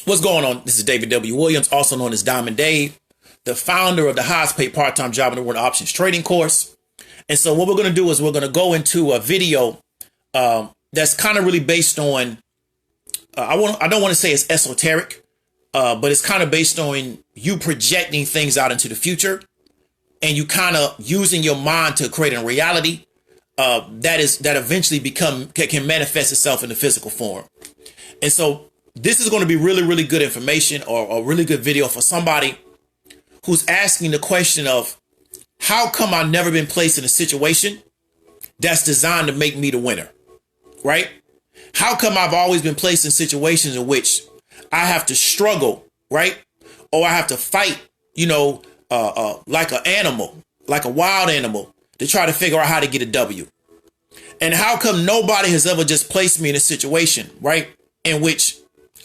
What's going on? This is David W. Williams, also known as Diamond Dave, the founder of the highest paid part-time job in the world options trading course. And so what we're going to do is we're going to go into a video that's kind of really based on, I don't want to say it's esoteric, but it's kind of based on you projecting things out into the future and you kind of using your mind to create a reality that eventually can manifest itself in the physical form. And so this is going to be really, really good information or a really good video for somebody who's asking the question of how come I've never been placed in a situation that's designed to make me the winner, right? How come I've always been placed in situations in which I have to struggle, right? Or I have to fight, like an animal, like a wild animal to try to figure out how to get a W. And how come nobody has ever just placed me in a situation, right, in which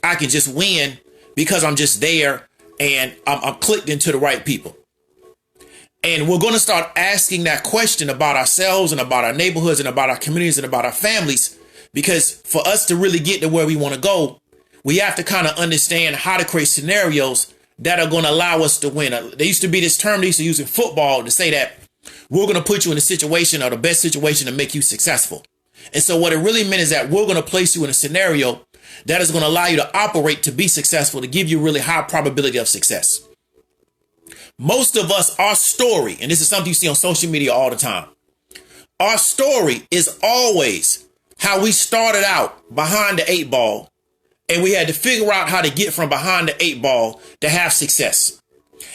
I can just win because I'm just there and I'm clicked into the right people. And we're going to start asking that question about ourselves and about our neighborhoods and about our communities and about our families, because for us to really get to where we want to go, we have to kind of understand how to create scenarios that are going to allow us to win. There used to be this term they used to use in football to say that we're going to put you in a situation or the best situation to make you successful. And so what it really meant is that we're going to place you in a scenario that is going to allow you to operate to be successful, to give you really high probability of success. Most of us, our story, and this is something you see on social media all the time, our story is always how we started out behind the 8 ball and we had to figure out how to get from behind the 8 ball to have success.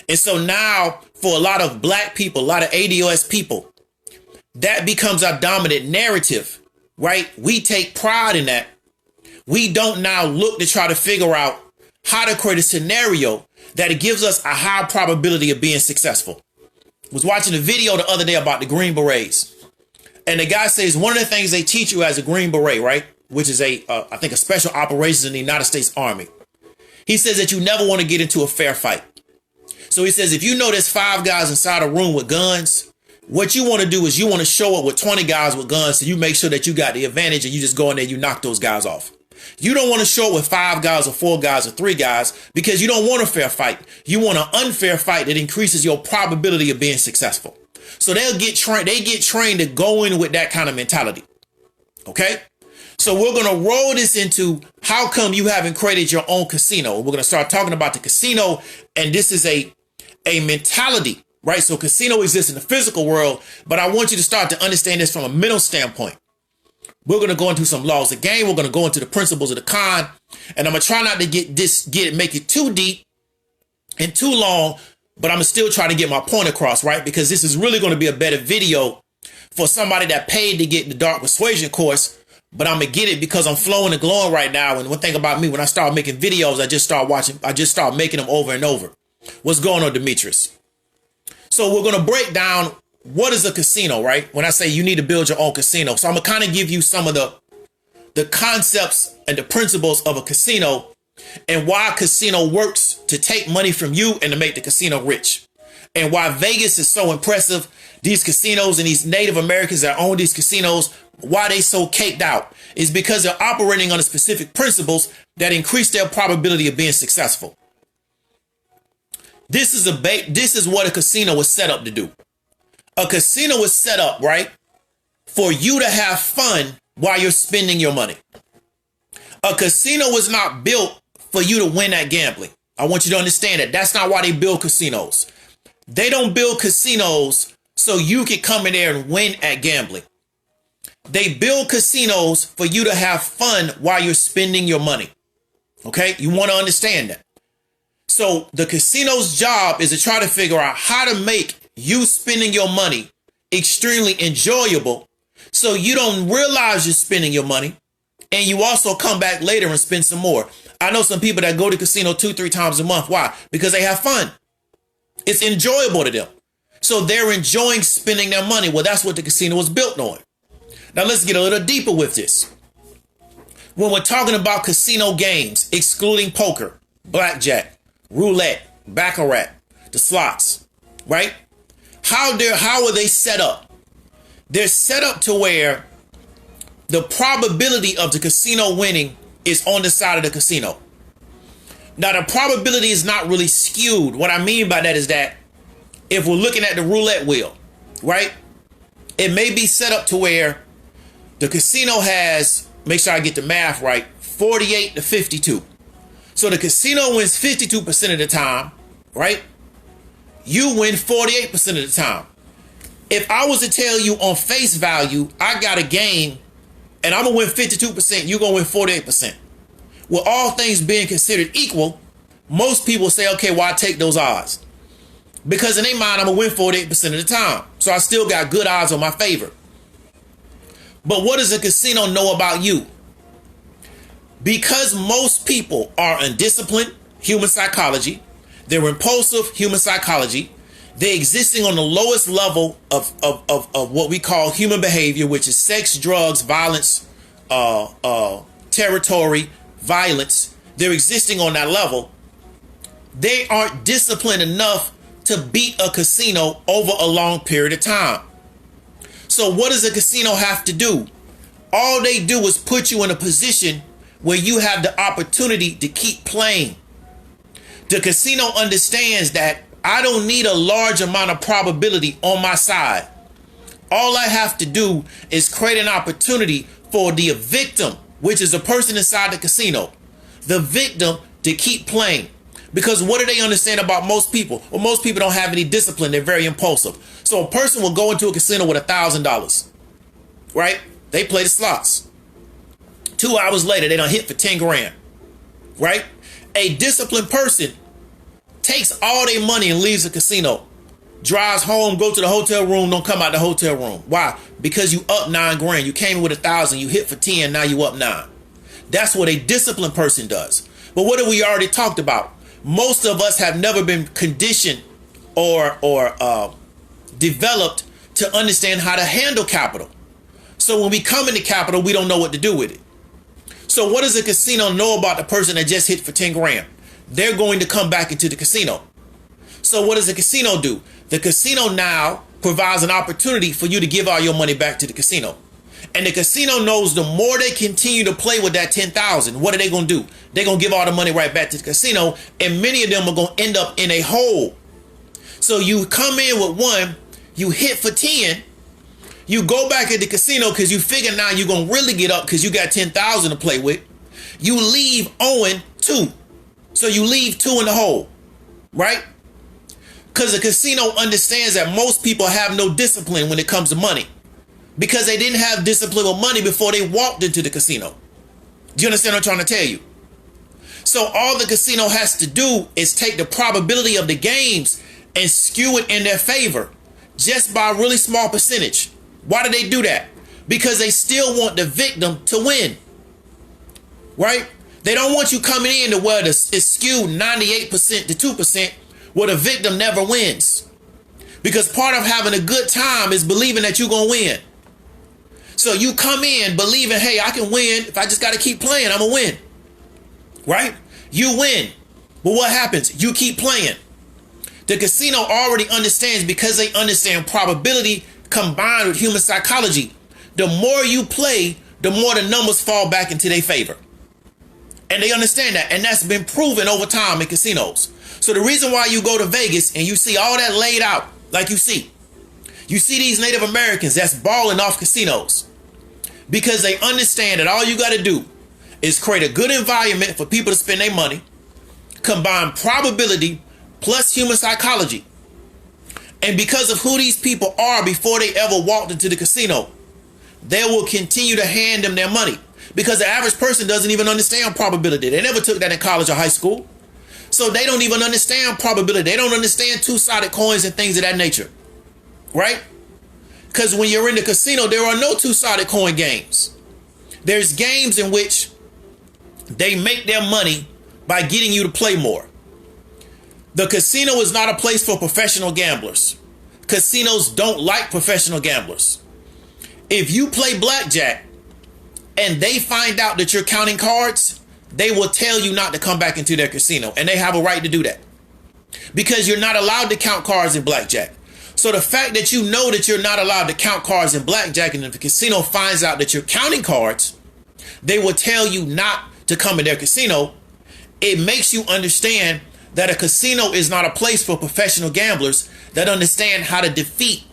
And so now for a lot of black people, a lot of ADOS people, that becomes our dominant narrative, right? We take pride in that. We don't now look to try to figure out how to create a scenario that it gives us a high probability of being successful. I was watching a video the other day about the Green Berets. And the guy says one of the things they teach you as a Green Beret, right, which is I think a special operations in the United States Army. He says that you never want to get into a fair fight. So he says, if you know there's 5 guys inside a room with guns, what you want to do is you want to show up with 20 guys with guns so you make sure that you got the advantage and you just go in there and you knock those guys off. You don't want to show up with 5 guys or 4 guys or 3 guys because you don't want a fair fight. You want an unfair fight that increases your probability of being successful. So they get trained to go in with that kind of mentality. Okay. So we're going to roll this into how come you haven't created your own casino. We're going to start talking about the casino. And this is a mentality, right? So casino exists in the physical world, but I want you to start to understand this from a mental standpoint. We're going to go into some laws of game. We're going to go into the principles of the con. And I'm going to try not to make it too deep and too long, but I'm going to still try to get my point across, right? Because this is really going to be a better video for somebody that paid to get the dark persuasion course. But I'm going to get it because I'm flowing and glowing right now. And one thing about me, when I start making videos, I just start making them over and over. What's going on, Demetrius? So we're going to break down what is a casino, right? When I say you need to build your own casino. So I'm going to kind of give you some of the concepts and the principles of a casino and why a casino works to take money from you and to make the casino rich. And why Vegas is so impressive. These casinos and these Native Americans that own these casinos, why they so caked out is because they're operating under specific principles that increase their probability of being successful. This is what a casino was set up to do. A casino is set up, right, for you to have fun while you're spending your money. A casino was not built for you to win at gambling. I want you to understand that. That's not why they build casinos. They don't build casinos so you can come in there and win at gambling. They build casinos for you to have fun while you're spending your money. Okay? You want to understand that. So the casino's job is to try to figure out how to make you spending your money extremely enjoyable so you don't realize you're spending your money and you also come back later and spend some more. I know some people that go to casino 2-3 times a month. Why? Because they have fun. It's enjoyable to them. So they're enjoying spending their money. Well, that's what the casino was built on. Now let's get a little deeper with this. When we're talking about casino games, excluding poker, blackjack, roulette, baccarat, the slots, right? How are they set up? They're set up to where the probability of the casino winning is on the side of the casino. Now, the probability is not really skewed. What I mean by that is that if we're looking at the roulette wheel, right, it may be set up to where the casino has, make sure I get the math right, 48 to 52. So the casino wins 52% of the time, right? You win 48% of the time. If I was to tell you on face value, I got a game and I'm going to win 52%, you're going to win 48%. With all things being considered equal, most people say, okay, well, I take those odds. Because in their mind, I'm going to win 48% of the time. So I still got good odds on my favor. But what does a casino know about you? Because most people are undisciplined, human psychology, they're impulsive, human psychology, they're existing on the lowest level of what we call human behavior, which is sex, drugs, violence, territory, violence. They're existing on that level. They aren't disciplined enough to beat a casino over a long period of time. So what does a casino have to do? All they do is put you in a position where you have the opportunity to keep playing. The casino understands that I don't need a large amount of probability on my side. All I have to do is create an opportunity for the victim, which is the person inside the casino, the victim, to keep playing. Because what do they understand about most people? Well, most people don't have any discipline. They're very impulsive. So a person will go into a casino with $1,000, right? They play the slots. 2 hours later, they done hit for 10 grand, right? A disciplined person takes all their money and leaves the casino, drives home, go to the hotel room, don't come out the hotel room. Why? Because you up 9 grand. You came in with 1,000, you hit for 10, now you up 9. That's what a disciplined person does. But what have we already talked about? Most of us have never been conditioned or developed to understand how to handle capital. So when we come into capital, we don't know what to do with it. So what does a casino know about the person that just hit for 10 grand? They're going to come back into the casino. So what does the casino do? The casino now provides an opportunity for you to give all your money back to the casino. And the casino knows the more they continue to play with that 10,000, what are they going to do? They're going to give all the money right back to the casino. And many of them are going to end up in a hole. So you come in with 1, you hit for 10, you go back at the casino because you figure now you're going to really get up because you got 10,000 to play with. You leave owing 2. So you leave 2 in the hole, right? Because the casino understands that most people have no discipline when it comes to money. Because they didn't have discipline with money before they walked into the casino. Do you understand what I'm trying to tell you? So all the casino has to do is take the probability of the games and skew it in their favor just by a really small percentage. Why do they do that? Because they still want the victim to win, right? They don't want you coming in to where it's skewed 98% to 2% where the victim never wins. Because part of having a good time is believing that you're going to win. So you come in believing, hey, I can win. If I just got to keep playing, I'm going to win. Right? You win. But what happens? You keep playing. The casino already understands, because they understand probability combined with human psychology. The more you play, the more the numbers fall back into their favor. And they understand that. And that's been proven over time in casinos. So the reason why you go to Vegas and you see all that laid out like you see these Native Americans that's balling off casinos, because they understand that all you got to do is create a good environment for people to spend their money, combine probability plus human psychology. And because of who these people are before they ever walked into the casino, they will continue to hand them their money, because the average person doesn't even understand probability. They never took that in college or high school. So they don't even understand probability. They don't understand two-sided coins and things of that nature. Right? Because when you're in the casino, there are no two-sided coin games. There's games in which they make their money by getting you to play more. The casino is not a place for professional gamblers. Casinos don't like professional gamblers. If you play blackjack and they find out that you're counting cards, they will tell you not to come back into their casino. And they have a right to do that, because you're not allowed to count cards in blackjack. So the fact that you know that you're not allowed to count cards in blackjack, and if the casino finds out that you're counting cards, they will tell you not to come in their casino. It makes you understand that a casino is not a place for professional gamblers that understand how to defeat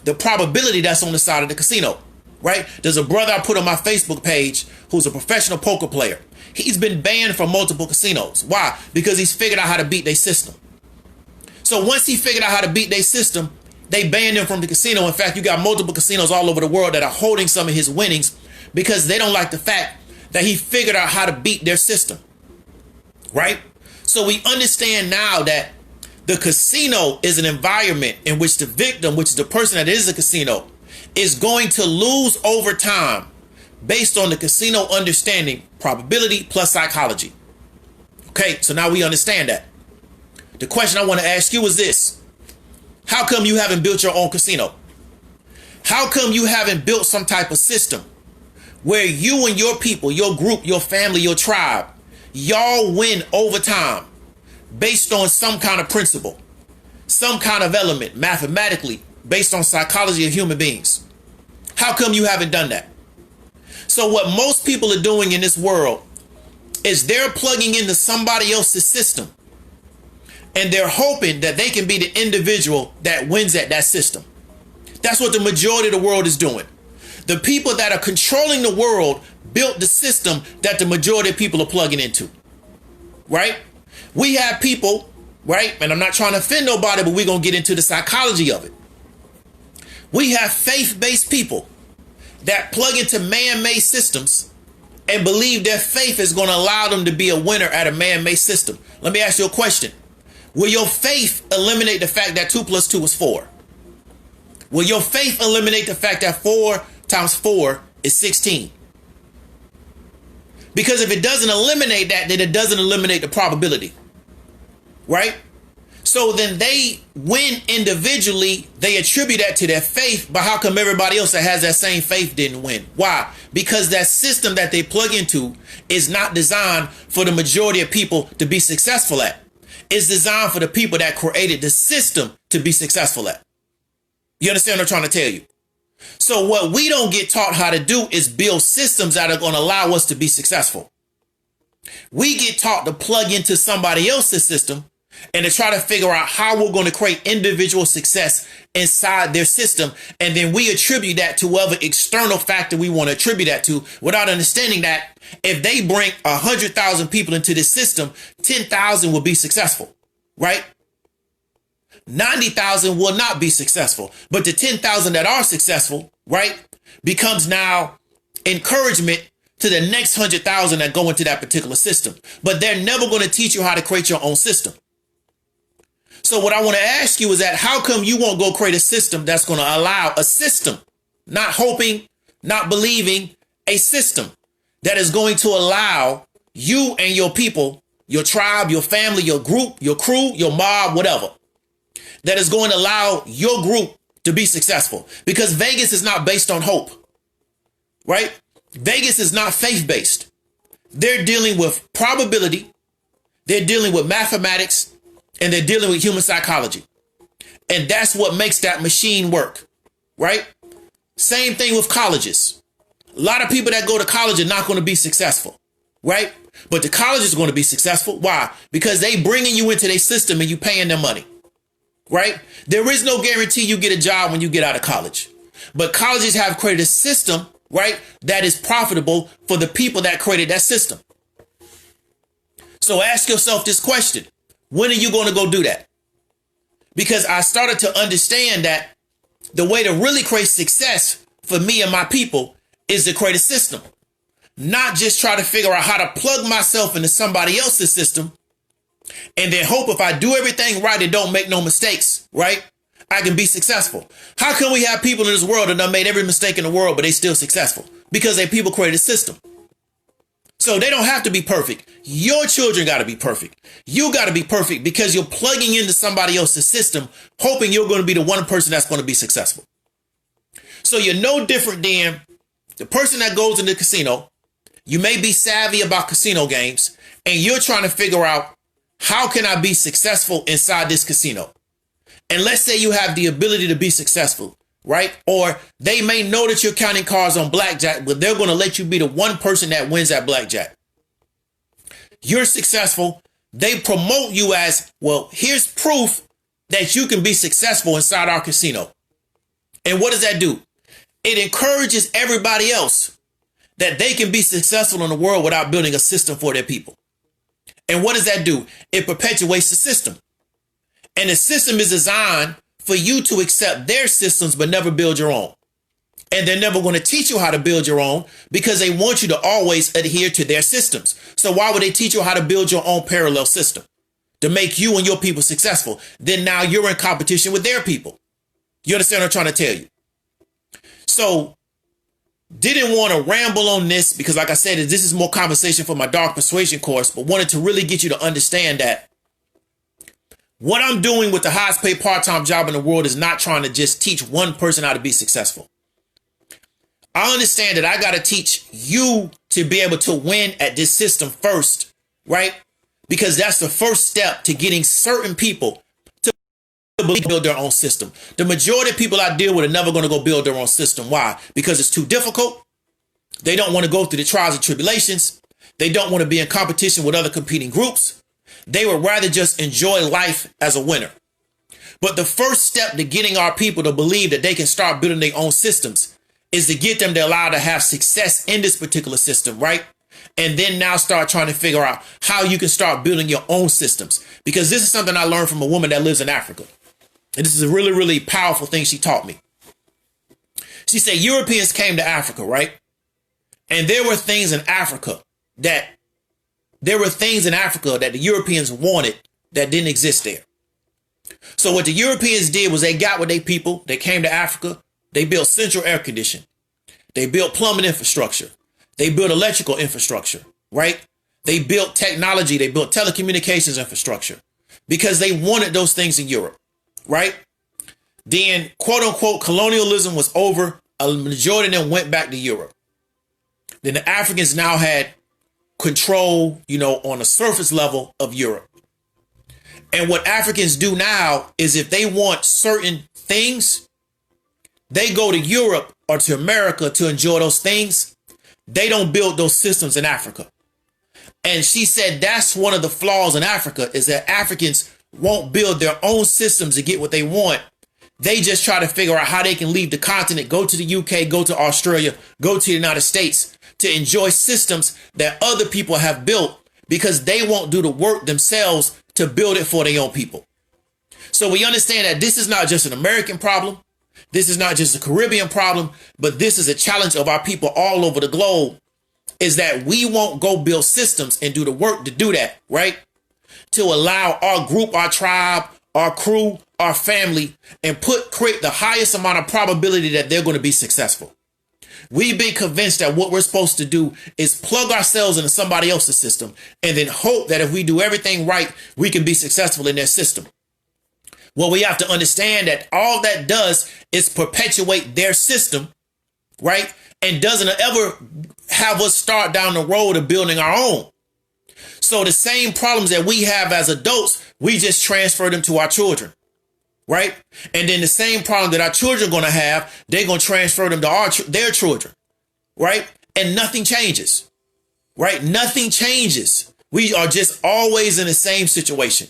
the probability that's on the side of the casino, right? There's a brother I put on my Facebook page who's a professional poker player. He's been banned from multiple casinos. Why? Because he's figured out how to beat their system. So once he figured out how to beat their system, they banned him from the casino. In fact, you got multiple casinos all over the world that are holding some of his winnings because they don't like the fact that he figured out how to beat their system, right? So we understand now that the casino is an environment in which the victim, which is the person that is a casino, is going to lose over time based on the casino understanding probability plus psychology. Okay, so now we understand that. The question I want to ask you is this. How come you haven't built your own casino? How come you haven't built some type of system where you and your people, your group, your family, your tribe, y'all win over time based on some kind of principle, some kind of element, mathematically, based on psychology of human beings? How come you haven't done that? So what most people are doing in this world is they're plugging into somebody else's system and they're hoping that they can be the individual that wins at that system. That's what the majority of the world is doing. The people that are controlling the world built the system that the majority of people are plugging into, right? We have people, right? And I'm not trying to offend nobody, but we're going to get into the psychology of it. We have faith-based people that plug into man-made systems and believe their faith is going to allow them to be a winner at a man-made system. Let me ask you a question. Will your faith eliminate the fact that 2 + 2 is 4? Will your faith eliminate the fact that 4 times 4 is 16? Because if it doesn't eliminate that, then it doesn't eliminate the probability, right? So then they win individually. They attribute that to their faith, but how come everybody else that has that same faith didn't win? Why? Because that system that they plug into is not designed for the majority of people to be successful at. It's designed for the people that created the system to be successful at. You understand what I'm trying to tell you? So what we don't get taught how to do is build systems that are going to allow us to be successful. We get taught to plug into somebody else's system and to try to figure out how we're going to create individual success inside their system. And then we attribute that to whatever external factor we want to attribute that to, without understanding that if they bring 100,000 people into this system, 10,000 will be successful, right? 90,000 will not be successful, but the 10,000 that are successful, right, becomes now encouragement to the next 100,000 that go into that particular system. But they're never going to teach you how to create your own system. So what I want to ask you is that how come you won't go create a system that's going to allow a system, not hoping, not believing, a system that is going to allow you and your people, your tribe, your family, your group, your crew, your mob, whatever, that is going to allow your group to be successful? Because Vegas is not based on hope, right? Vegas is not faith-based. They're dealing with probability. They're dealing with mathematics. And they're dealing with human psychology. And that's what makes that machine work, right? Same thing with colleges. A lot of people that go to college are not going to be successful, right? But the college is going to be successful. Why? Because they bringing you into their system and you paying them money, right? There is no guarantee you get a job when you get out of college. But colleges have created a system, right, that is profitable for the people that created that system. So ask yourself this question. When are you going to go do that? Because I started to understand that the way to really create success for me and my people is to create a system. Not just try to figure out how to plug myself into somebody else's system and then hope if I do everything right and don't make no mistakes, right, I can be successful. How come we have people in this world that done made every mistake in the world, but they still successful? Because they people created a system. So they don't have to be perfect. Your children got to be perfect. You got to be perfect because you're plugging into somebody else's system, hoping you're going to be the one person that's going to be successful. So you're no different than the person that goes in the casino. You may be savvy about casino games and you're trying to figure out how can I be successful inside this casino? And let's say you have the ability to be successful, right? Or they may know that you're counting cards on blackjack, but they're going to let you be the one person that wins at blackjack. you're successful. They promote you as, well, here's proof that you can be successful inside our casino. And what does that do? It encourages everybody else that they can be successful in the world without building a system for their people. And what does that do? It perpetuates the system. And the system is designed for you to accept their systems, but never build your own. And they're never going to teach you how to build your own because they want you to always adhere to their systems. So why would they teach you how to build your own parallel system to make you and your people successful? Then now you're in competition with their people. You understand what I'm trying to tell you? So didn't want to ramble on this because, like I said, this is more conversation for my Dark Persuasion course, but wanted to really get you to understand that what I'm doing with the highest paid part-time job in the world is not trying to just teach one person how to be successful. I understand that I got to teach you to be able to win at this system first, right? Because that's the first step to getting certain people to build their own system. The majority of people I deal with are never going to go build their own system. Why? Because it's too difficult. They don't want to go through the trials and tribulations. They don't want to be in competition with other competing groups. They would rather just enjoy life as a winner. But the first step to getting our people to believe that they can start building their own systems is to get them to allow to have success in this particular system, right? And then now start trying to figure out how you can start building your own systems. Because this is something I learned from a woman that lives in Africa. And this is a really, really powerful thing she taught me. She said Europeans came to Africa, right? And there were things in Africa that the Europeans wanted that didn't exist there. So what the Europeans did was they got with their people. They came to Africa. They built central air conditioning. They built plumbing infrastructure. They built electrical infrastructure, right? They built technology. They built telecommunications infrastructure because they wanted those things in Europe, right? Then, quote unquote, colonialism was over. A majority of them went back to Europe. Then the Africans now had control, on the surface level of Europe. And what Africans do now is if they want certain things, they go to Europe or to America to enjoy those things. They don't build those systems in Africa. And she said that's one of the flaws in Africa is that Africans won't build their own systems to get what they want. They just try to figure out how they can leave the continent, go to the UK, go to Australia, go to the United States to enjoy systems that other people have built because they won't do the work themselves to build it for their own people. So we understand that this is not just an American problem. This is not just a Caribbean problem, but this is a challenge of our people all over the globe, is that we won't go build systems and do the work to do that, right? To allow our group, our tribe, our crew, our family, and create the highest amount of probability that they're going to be successful. We've been convinced that what we're supposed to do is plug ourselves into somebody else's system and then hope that if we do everything right, we can be successful in their system. Well, we have to understand that all that does is perpetuate their system, right? And doesn't ever have us start down the road of building our own. So the same problems that we have as adults, we just transfer them to our children, right? And then the same problem that our children are going to have, they're going to transfer them to their children, right? And nothing changes, right? Nothing changes. We are just always in the same situation.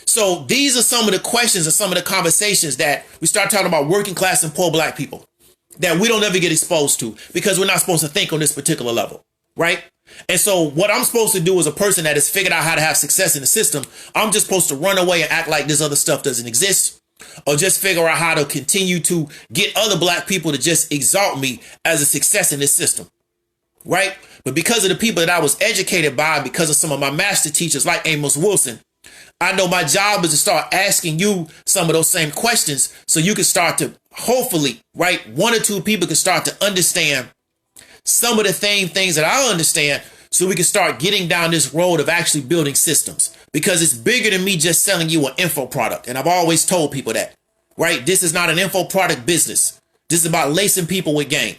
So these are some of the questions and some of the conversations that we start talking about working class and poor black people that we don't ever get exposed to because we're not supposed to think on this particular level, right? And so what I'm supposed to do as a person that has figured out how to have success in the system, I'm just supposed to run away and act like this other stuff doesn't exist or just figure out how to continue to get other black people to just exalt me as a success in this system, right? But because of the people that I was educated by, because of some of my master teachers like Amos Wilson, I know my job is to start asking you some of those same questions so you can start to hopefully, right, one or two people can start to understand some of the same things that I understand so we can start getting down this road of actually building systems because it's bigger than me just selling you an info product. And I've always told people that, right? This is not an info product business. This is about lacing people with game.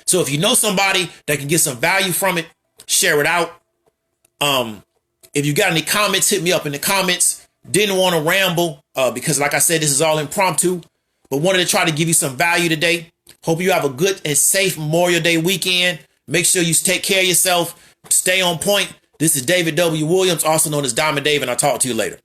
So if you know somebody that can get some value from it, share it out. If you got any comments, hit me up in the comments. Didn't want to ramble because, like I said, this is all impromptu, but wanted to try to give you some value today. Hope you have a good and safe Memorial Day weekend. Make sure you take care of yourself. Stay on point. This is David W. Williams, also known as Diamond Dave, and I'll talk to you later.